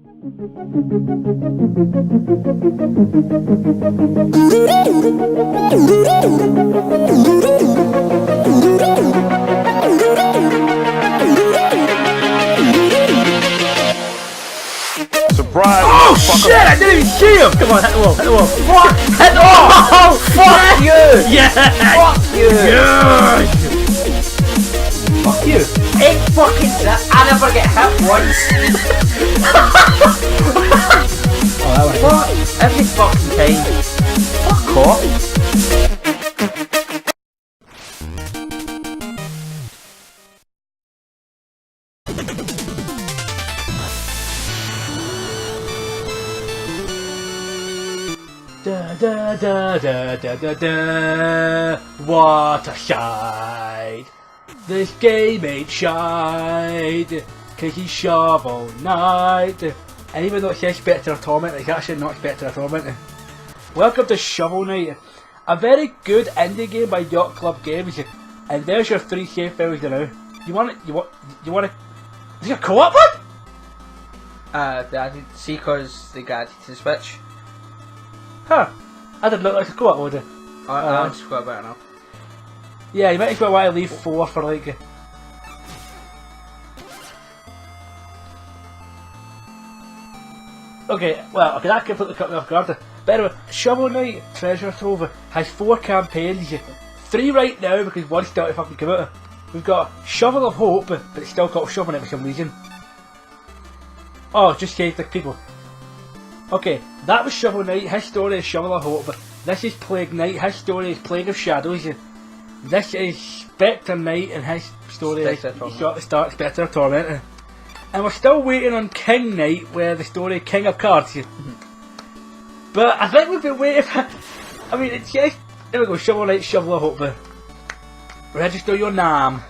Surprise! Oh shit! I didn't even see him! Come on, hit the wall, hit the wall. Fuck! Hit the wall! Oh, fuck you! Yeah! Fuck you! Yes! Fuck you! Ain't fucking that. I never get hit once. Oh, that one. What? Every fucking time. Fuck off. Da da da da da da da. What a shite! This game ain't shite. Cause he's Shovel Knight. And even though it says Spectre of Torment, it's actually not Spectre of Torment. Welcome to Shovel Knight, a very good indie game by Yacht Club Games. And there's your 3 save files now. You want it? You want it? Is it a co-op one? I didn't see cause they got it to the Switch. Huh. I didn't look like a co-op would it? I just got about enough. Yeah, you might as well want to leave 4 for like... Okay, well, okay, that completely cut me off guard. But anyway, Shovel Knight Treasure Trove has 4 campaigns. 3 right now because 1's still to fucking come out. We've got Shovel of Hope, but it's still called Shovel Knight for some reason. Oh, just saved the people. Okay, that was Shovel Knight, his story is Shovel of Hope. This is Plague Knight, his story is Plague of Shadows. This is Spectre Knight and his story is, he's got to start Spectre of Torment. And we're still waiting on King Knight, where the story King of Cards. But I think we've been waiting for... I mean, it's just... There we go, Shovel Knight, Shovel of Hope. Register your name.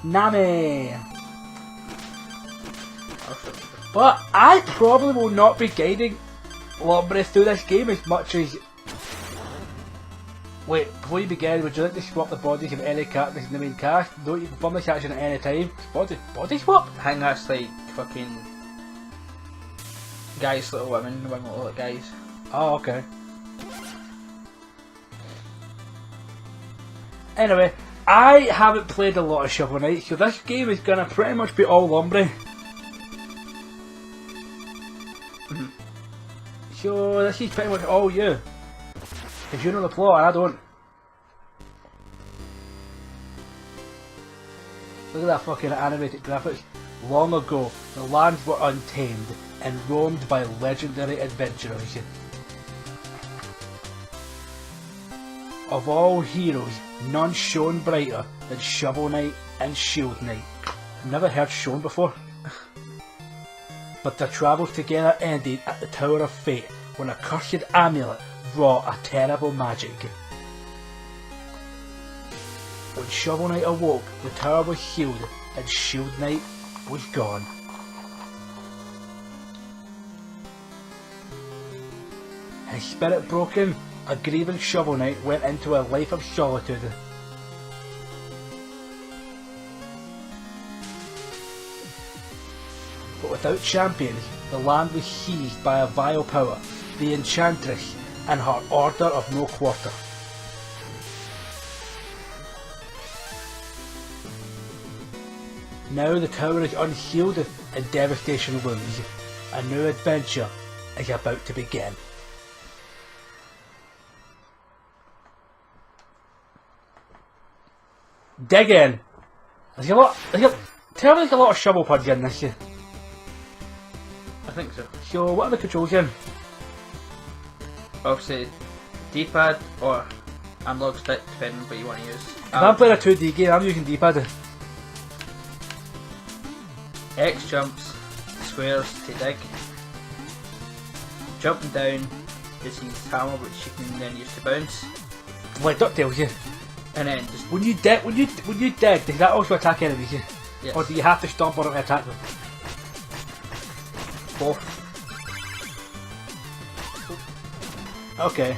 Name. But I probably will not be guiding Lombre through this game as much as... Wait, before you begin, would you like to swap the bodies of any characters in the main cast? No, you can perform this action at any time. Body swap? I think that's like fucking guys, little women, women little guys. Oh, okay. Anyway, I haven't played a lot of Shovel Knight, so this game is gonna pretty much be all Lombre. So this is pretty much all you. Because you know the plot and I don't. Look at that fucking animated graphics. Long ago, the lands were untamed and roamed by legendary adventurers. Of all heroes, none shone brighter than Shovel Knight and Shield Knight. I've never heard shone before. But their travels together ended at the Tower of Fate when a cursed amulet wrought a terrible magic. When Shovel Knight awoke, the tower was sealed and Shield Knight was gone. His spirit broken, a grieving Shovel Knight went into a life of solitude. But without champions, the land was seized by a vile power, the Enchantress, and her Order of No Quarter. Now the tower is unsealed and devastation looms. A new adventure is about to begin. Dig in! There's a lot of shovel pads in this. I think so. So what are the controls in? Obviously, D-pad or analog stick, depending on what you want to use. If I'm playing a 2D game, I'm using D-pad. X jumps, squares to dig. Jumping down, just use hammer, which you can then use to bounce. Like DuckTales, yeah. And then just When you dig, does that also attack enemies? Yeah? yes. Or do you have to stomp on them to attack them? Both. Okay.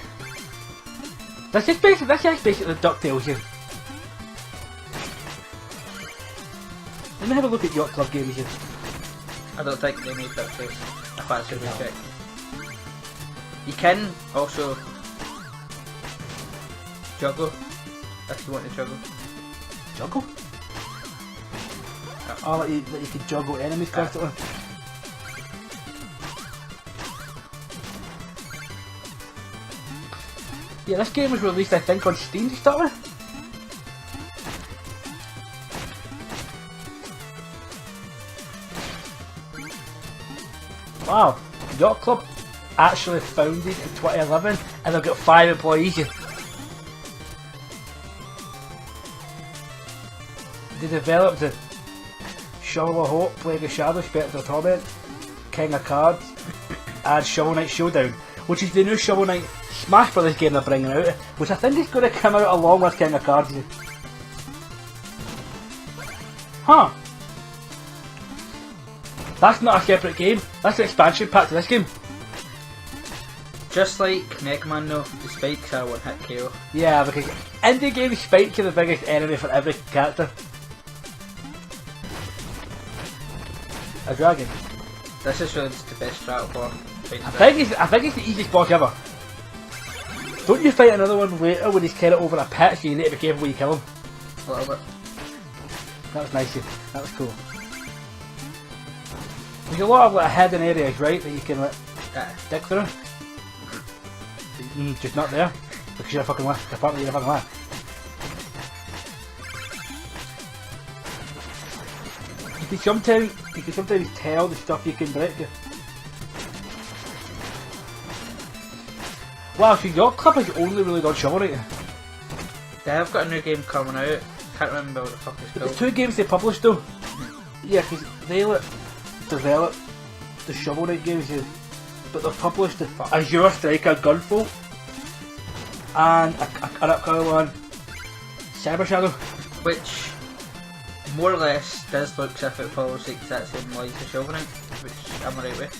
That's just basically DuckTales, yeah. Let me have a look at Yacht Club Games here. I don't think they made that choice. If that's what we check. You can also juggle if you want to juggle. Juggle? Oh, that you could juggle enemies constantly. Yeah, this game was released, I think, on Steam to start with. Wow, Yacht Club actually founded in 2011 and they've got 5 employees. They developed the Shovel of Hope, Plague of Shadow, Spectre of Torment, King of Cards, and Shovel Knight Showdown, which is the new Shovel Knight Smash Brothers game they're bringing out, which I think is going to come out along with King of Cards. Huh. That's not a separate game, that's an expansion pack to this game. Just like Mega Man though, the spikes are one hit KO. Yeah, because in the game spikes are the biggest enemy for every character. A dragon. This is really just the best strat for fighting. I think it's the easiest boss ever. Don't you fight another one later when he's kind of over a pit, so you need to be careful when you kill him? A little bit. That was nice, that was cool. There's a lot of like hidden areas, right, that you can like dig through. Just not there, because you're a fucking laugh. Apparently you're a fucking laugh. You can sometimes tell the stuff you can break. Wow, so Yacht Club has only really done Shovel Knight. They have got a new game coming out. Can't remember what the fuck it's called. The 2 games they published though. Yeah, because they developed the Shovel Knight games, but they've published the Azure Striker Gunfall and an upcoming one, Cyber Shadow, which more or less does look as if it follows the exact same lines as Shovel Knight, which I'm alright with.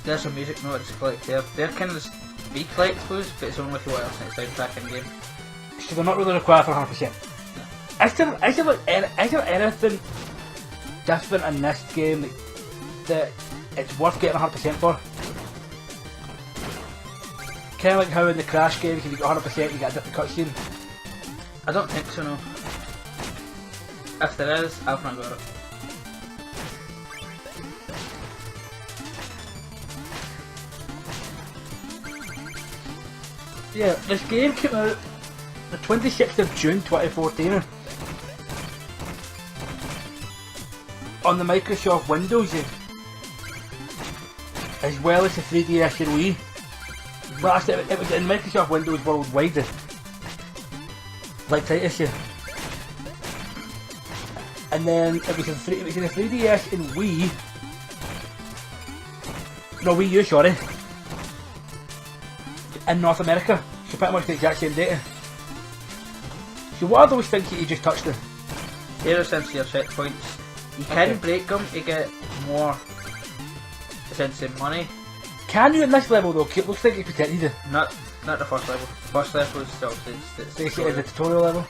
There's some music notes collect there. They're kind of just be collectibles, but it's only if you want else in the soundtrack in game. So they're not really required for 100%. Is there anything different in this game that it's worth getting 100% for? Kind of like how in the Crash games, if you get 100% you get a different cutscene. I don't think so, no. If there is, I've not got it. Yeah, this game came out the 26th of June 2014 on the Microsoft Windows, as well as the 3DS and Wii. Well, actually, it was in Microsoft Windows worldwide, like Titus, and then it was in the 3DS and Wii. No, Wii U, sorry. In North America, so pretty much the exact same data. So what are those things that you just touched on? They're essentially your checkpoints. You can break them to get more, essentially, money. Can you in this level though? It looks like you protected. Not the first level. First level is obviously it's Basically the tutorial level.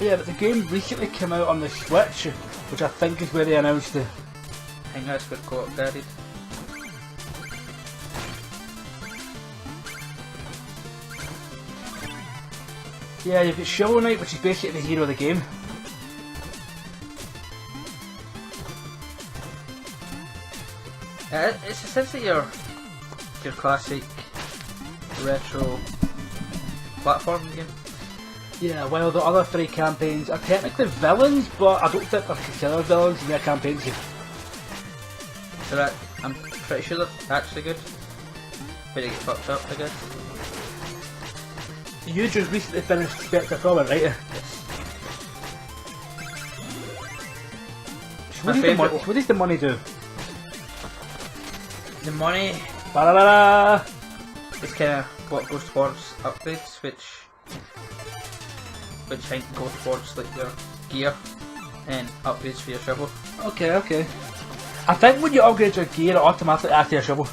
Yeah, but the game recently came out on the Switch, which I think is where they announced the... I think that's where co-op added. Yeah, you've got Shovel Knight, which is basically the hero of the game. It's essentially your classic retro platform game. Yeah, well, the other 3 campaigns are technically villains, but I don't think they're considered villains in their campaigns. So that, I'm pretty sure they're actually good. But they get fucked up, I guess. You just recently finished Spectre of Torment, right? Yes. So what does the money do? The money Ba-da-da-da! is kind of what goes towards upgrades, which I think go towards like your gear and upgrades for your shovel. Okay, okay. I think when you upgrade your gear, it automatically adds to your shovel.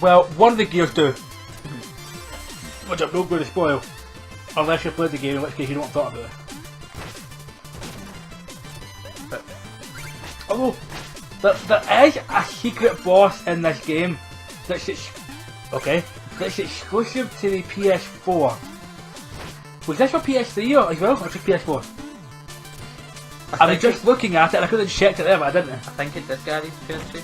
Well, one of the gears do. Which I'm not going to spoil. Unless you played the game, in which case you don't thought about it. But although, there is a secret boss in this game that's exclusive to the PS4. Was this for PS3 as well, or just PS4? I was just looking at it and I could have checked it there, but I didn't. I think it did carry PS3.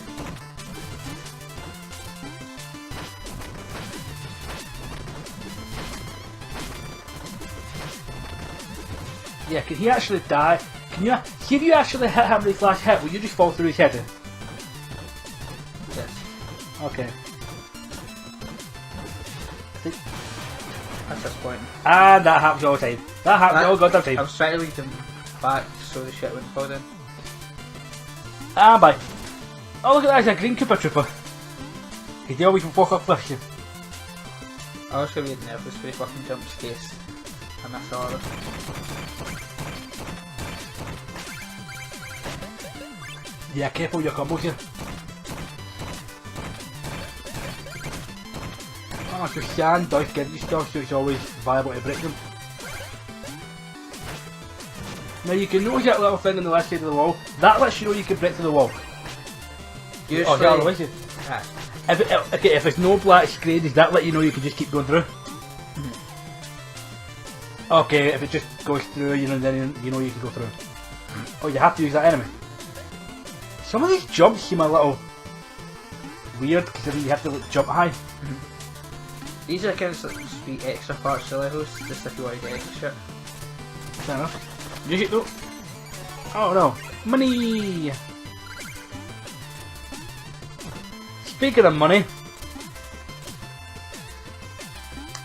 Yeah, can he actually die? Can you see if you actually hit him with his last hit, will you just fall through his head? Yes. Okay. That's disappointing. And that happens all the time. That happens all goddamn time. I was trying to lead them back so the shit wouldn't fall down. And bye. Oh look at that, it's a green Koopa Trooper. He's the always walk up first. I was really nervous when he fucking jumped space and I saw it. Yeah, careful your combos here. Oh, so sand does give you stuff, so it's always viable to break them. Now you can notice that little thing on the left side of the wall. That lets you know you can break through the wall. Usually, oh, yeah, otherwise you. If it's no black screen, does that let you know you can just keep going through? Okay, if it just goes through, you know, then you know you can go through. Oh, you have to use that enemy. Some of these jumps seem a little weird because you have to like, jump high. These are kind of sweet extra parts of levels, just if you want to get extra shit. Fair enough. Music though. Oh no, money. Speaking of money,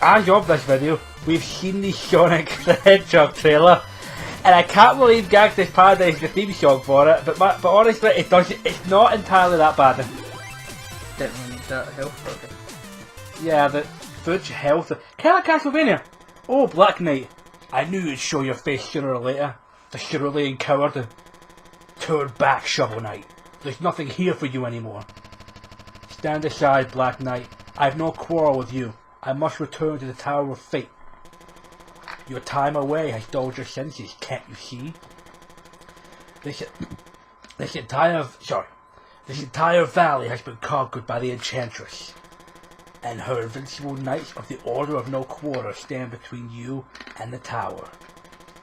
as of this video, we've seen the Sonic the Hedgehog trailer, and I can't believe Gangsta's Paradise the theme song for it. But honestly, it's not entirely that bad. Didn't really need that health, okay. Yeah, the fudge health. Kind of like Castlevania. Oh, Black Knight. I knew you'd show your face sooner or later. The cerulean coward. Turn back, Shovel Knight. There's nothing here for you anymore. Stand aside, Black Knight. I've no quarrel with you. I must return to the Tower of Fate. Your time away has dulled your senses, can't you see? This entire valley has been conquered by the Enchantress, and her invincible knights of the Order of No Quarter stand between you and the tower.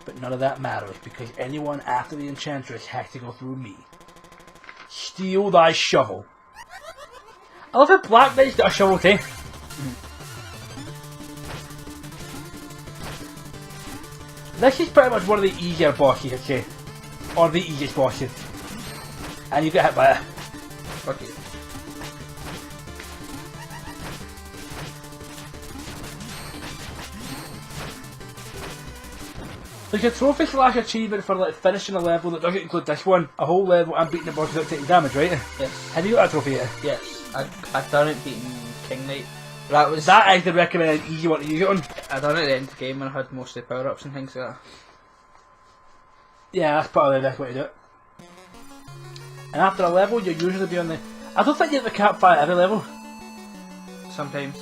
But none of that matters, because anyone after the Enchantress has to go through me. Steal thy shovel. I love how Black Knight's got a shovel too. This is pretty much one of the easier bosses, I'd say. Or the easiest bosses. And you get hit by it. Okay. There's a trophy / achievement for like finishing a level that doesn't include this one. A whole level and beating the boss without taking damage, right? Yes. Have you got a trophy yet? Yes. I've done it beating King Knight. That is the recommended easy one to use it on. I done it at the end of the game and I had most of the power ups and things like that. Yeah, that's probably the best way to do it. And after a level, you'll usually be on the... I don't think you have the campfire at every level. Sometimes.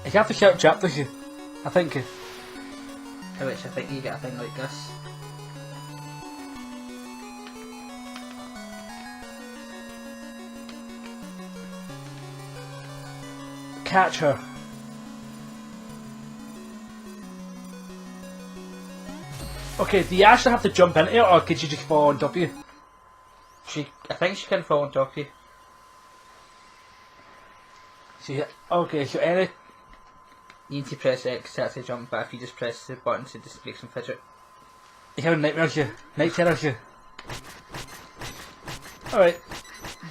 You have to shout chapters, I think. In which I think you get a thing like this. Catch her. Okay, do you actually have to jump into it, or could she just fall on top of you? I think she can fall on top of you. Okay, so any... You need to press X to actually jump, but if you just press the button to just make some fidget. You're having nightmares, you. Night terrors, you. Alright.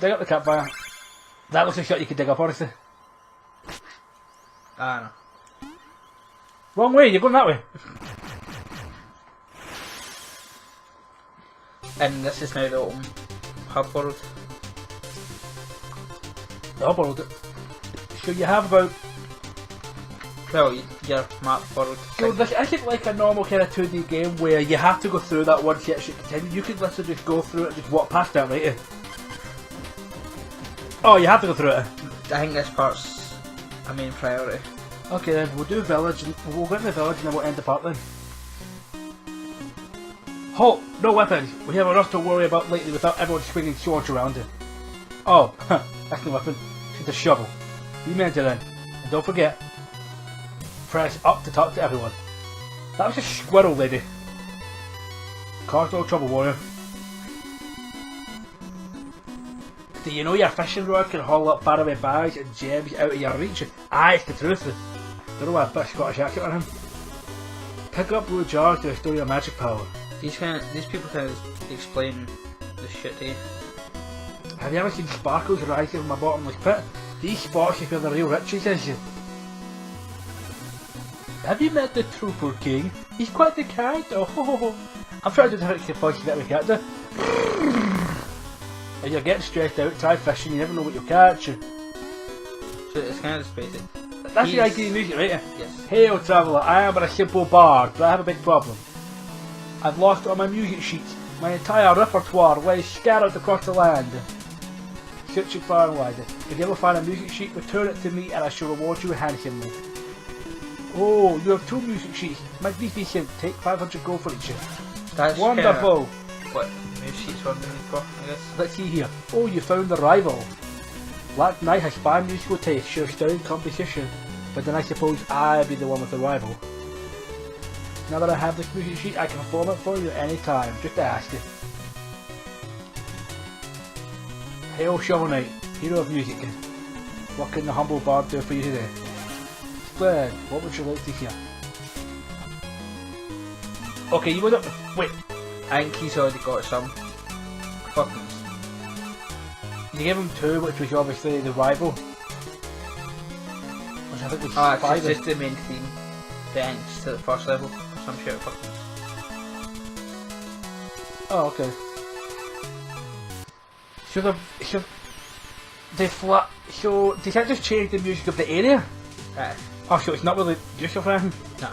Dig up the campfire. That looks like shit you could dig up, honestly. Ah, no. Wrong way, you're going that way. And this is now the open hub world. The hub world. So you have about... Well, your map world. So this isn't like a normal kind of 2D game where you have to go through that once you actually continue. You could literally just go through it and just walk past that, right? Oh, you have to go through it. I think this part's a main priority. Okay then, we'll do village, and we'll go into the village and then we'll end the part then. Halt! No weapons! We have enough to worry about lately without everyone swinging swords around it. Oh, that's no weapon. It's a shovel. You meant it then. And don't forget, press up to talk to everyone. That was a squirrel lady. Cause no trouble, warrior. Do you know your fishing rod can haul up faraway bags and gems out of your reach? Aye, it's the truth. Don't know why I put a Scottish accent on him. Pick up blue jars to restore your magic power. These people kind of explain the shit to you. Have you ever seen sparkles rising from a bottomless pit? These spots is where the real riches is. Have you met the Trooper King? He's quite the character. Oh, ho, ho, ho. I'm trying to do the voice that we character. If you're getting stressed out, try fishing, you never know what you'll catch. So it's kind of just basic. That's the idea of music, right? Yes. Hail traveller, I am but a simple bard, but I have a big problem. I've lost all my music sheets. My entire repertoire lies scattered across the land. Searching far and wide. If you ever find a music sheet, return it to me and I shall reward you handsomely. Oh, you have 2 music sheets. Magnificent. Take 500 gold for each. That's wonderful. What music sheets are looking for, I guess. Let's see here. Oh, you found the rival. Black Knight has fine musical taste, sure stirring competition, but then I suppose I'll be the one with the rival. Now that I have this music sheet, I can perform it for you at any time. Just ask it. Hail Shovel Knight, hero of music. What can the humble bard do for you today? Splendid. What would you like to hear? Okay, you would have. Wait. I think he's already got some. Fucking. You gave him 2, which was obviously the rival. Which I think was 5. It's just the main theme. The ends to the first level. Some shit fucking. Oh, okay. So they can't just change the music of the area? Oh, so it's not really useful for him? No.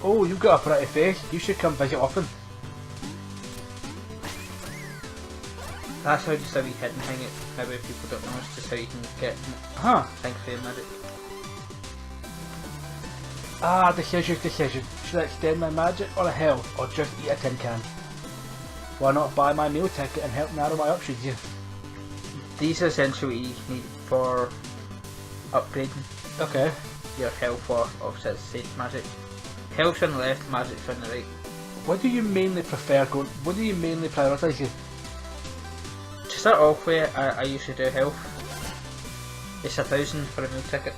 Oh, you've got a pretty face. You should come visit often. That's how just a wee hidden thing. Maybe people don't know. It's just how you can get things for your magic. Ah, decision. Should I extend my magic or a health, or just eat a tin can? Why not buy my meal ticket and help narrow my options here? These are essentially what you need for upgrading Okay. your health or offset state magic. Health's on the left, magic's on the right. What do you mainly prefer going? What do you mainly prioritise here? To start off with, I usually do health. It's 1,000 for a meal ticket.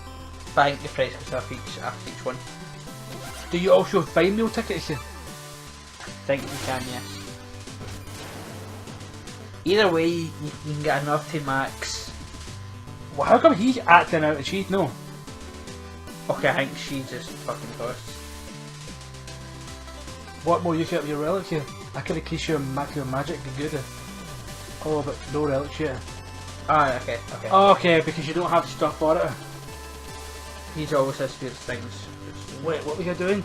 But I think the price goes up after each one. Do you also find meal tickets here? I think you can, yes. Either way, you can get enough to max. Well, how come he's acting out and she's no? Okay, I think she just fucking costs. What more you get with your relics here? I could increase your maximum magic and good. Oh, but no relics yet. Ah, okay. Okay, because you don't have stuff for it. He's always has weird things. Wait, what were you doing?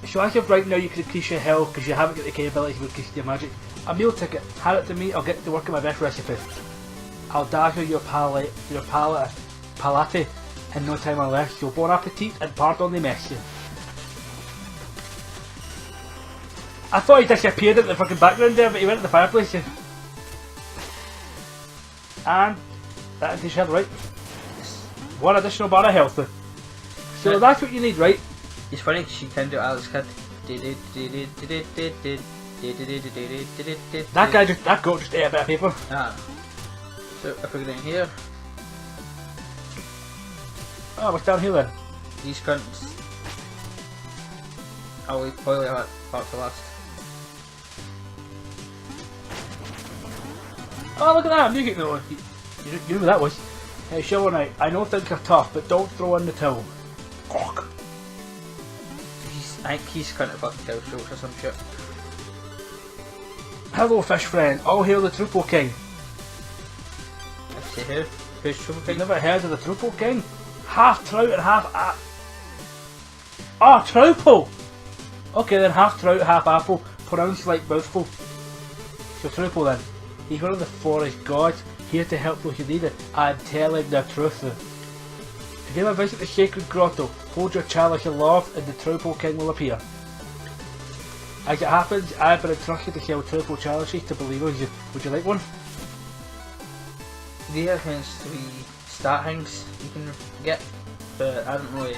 So as of right now you can increase your health because you haven't got the capability to increase your magic. A meal ticket, hand it to me, I'll get to work on my best recipe. I'll dazzle your palate in no time or less, so bon appetit and pardon the mess. I thought he disappeared at the fucking background there, but he went to the fireplace. And that is right. 1 additional bar of health. So that's what you need, right? It's funny because she can do Alex Kidd. That goat just ate a bit of paper. Ah. So if we go down here, Oh, what's down here then? these cunts. I'll leave that part for last. Oh, look at that, music note. You knew who that was. Hey, Shovel Knight, I know things are tough, but don't throw in the towel. Cock. I think he's kind of fucking tell shows or some shit. Hello, fish friend. All hail the Trooper King. Let's see who? Who's Trooper You've King? never heard of the Trooper King? Half trout and half Oh, Trooper! Okay then, half trout, half apple. Pronounced like mouthful. So Trooper then. He's one of the forest gods, here to help those who need it, and telling the truth. If you ever visit the sacred grotto, hold your chalice aloft and the Trove King will appear. As it happens, I've been entrusted to sell Trove chalices to believers. Would you like one? There tends to be stat things you can get, but I don't really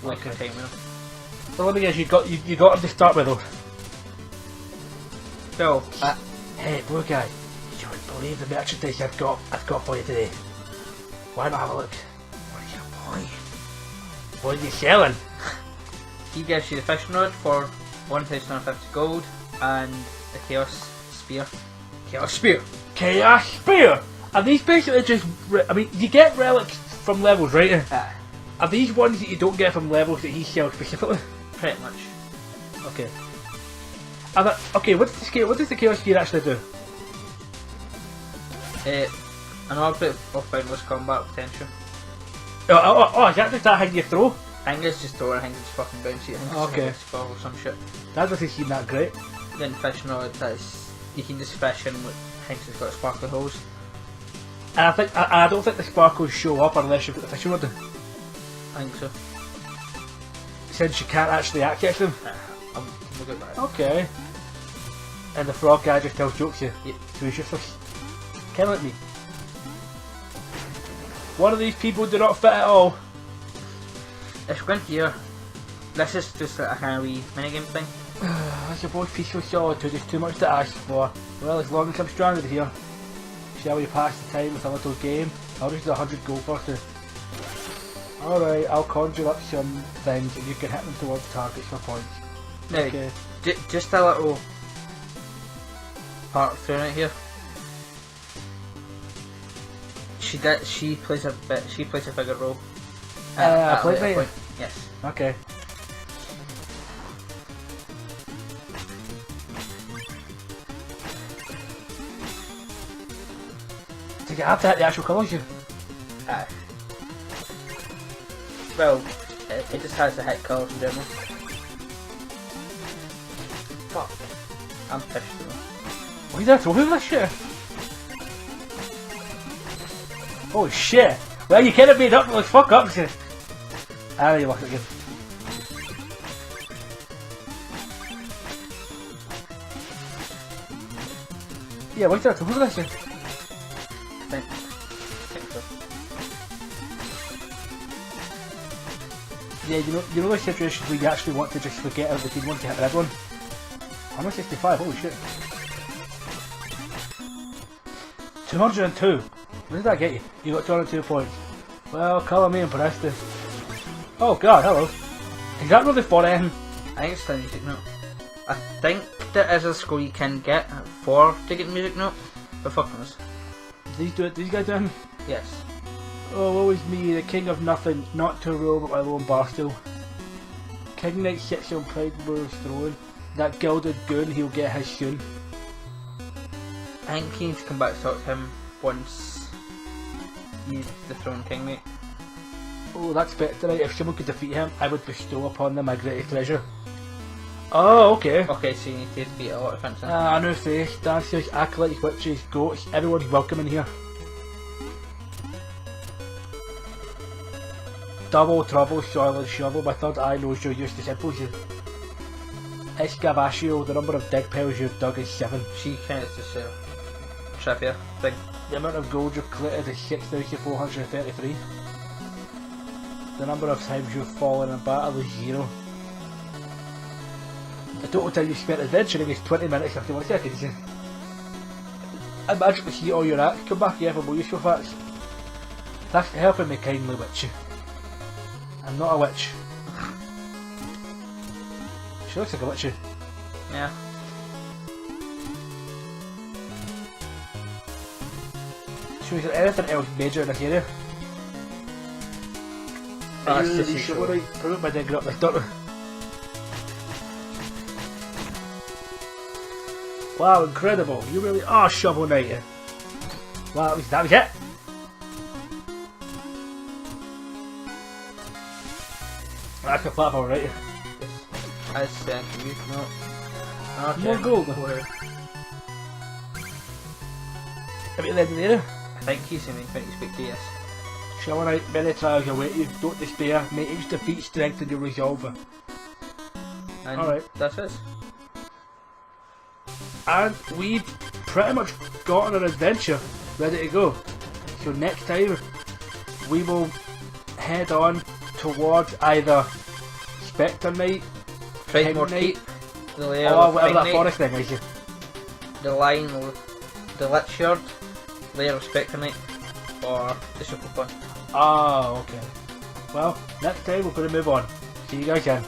like the time with them. The one thing is, you got him to start with though. Well, Hey, blue guy, you wouldn't believe the merchandise I've got for you today. Why not have a look? What are you buying? What are you selling? he gives you the fishing rod for 1,150 gold and the chaos spear. Chaos spear! Chaos Spear! Are these basically just... I mean, you get relics from levels, right? Are these ones that you don't get from levels that he sells specifically? Pretty much. Okay. Okay, what does the Chaos Spear actually do? An object of boundless combat potential. Is that just that thing you throw? I think it's just throwing things, it's fucking bouncy. I think it's Okay. like a spell or some shit. That doesn't seem that great. Then fishing rod, that's you can just fish in with things that's got sparkly holes. And I don't think the sparkles show up unless you've got the fishing rod. I think so. Since you can't actually access them. We'll get that. Okay. And the frog guy just tells jokes here. Yep. So he's useless. Kinda like me. One of these people do not fit at all. If we go in here, this is just like a kind of wee minigame thing. I suppose peaceful solitude is too much to ask for. Well, as long as I'm stranded here, shall we pass the time with a little game? I'll just do 100 gold first. Alright, I'll conjure up some things and you can hit them towards targets for points. Now, Okay. just a little part through it here. She plays a bigger role. I a played later later? point. Yes. Okay. Did you have to hit the actual colours you? Well, it just has the hit colours in general. Fuck. I'm pissed though. What are you there throwing this shit? Holy shit! Well, you could have made up like fuck up shit. Ah, you lost it again. Yeah, what's that? Who's this shit? I think so. Yeah, you know those situations where you actually want to just forget everything once you hit the red one? I'm on 65, holy shit. 202. What did that get you? You got 202 points. Well, colour me impressed. Oh god, hello. Is that really for anything? I think it's the music note. I think there is a score you can get to get music note, but fuck knows. These guys do anything? Yes. Oh, woe is me, the king of nothing, not to rule but my lone bar stool. King Knight sits on Proudmoor's throne. That gilded goon, he'll get his soon. I think you need to come back to talk to him once he's the throne king, mate. Oh, that's better, right? If someone could defeat him, I would bestow upon them my greatest treasure. Oh, okay. Okay, so you need to beat a lot of fences. A new face, dancers, acolytes, witches, goats, everyone's welcome in here. Double trouble, soil and shovel, my third eye knows you're used to simples. Excavation, the number of dig piles you've dug is 7. She kind of just trivia thing. The amount of gold you've collected is 6,433. The number of times you've fallen in battle is 0. The total time you've spent adventuring is 20 minutes 51 seconds. I magically see all your acts come back here for more useful facts. Thanks for helping me kindly, witch. I'm not a witch. She looks like a witch. Yeah. So is there anything else major in this area? That's You just really usual. should prove my digger up this dirt. Wow, incredible. You really are Shovel Knight. Wow, that was it. That's the platform, right? As music note. More gold. Are we at the end of the area? I think he's in Infinity Spectators. Shovel Knight, many trials await you. Don't despair. Make each defeat strengthen your resolve. And Alright. that's it. And we've pretty much gotten our adventure ready to go. So next time we will head on towards either Spectre Knight, Frightmore Knight, Keep, the lair or of whatever that Knight, forest thing is. the line, the Lich Yard, lair of Spectre Knight, or the Super Fun. Ah, okay. Well, next time we're going to move on. See you guys then.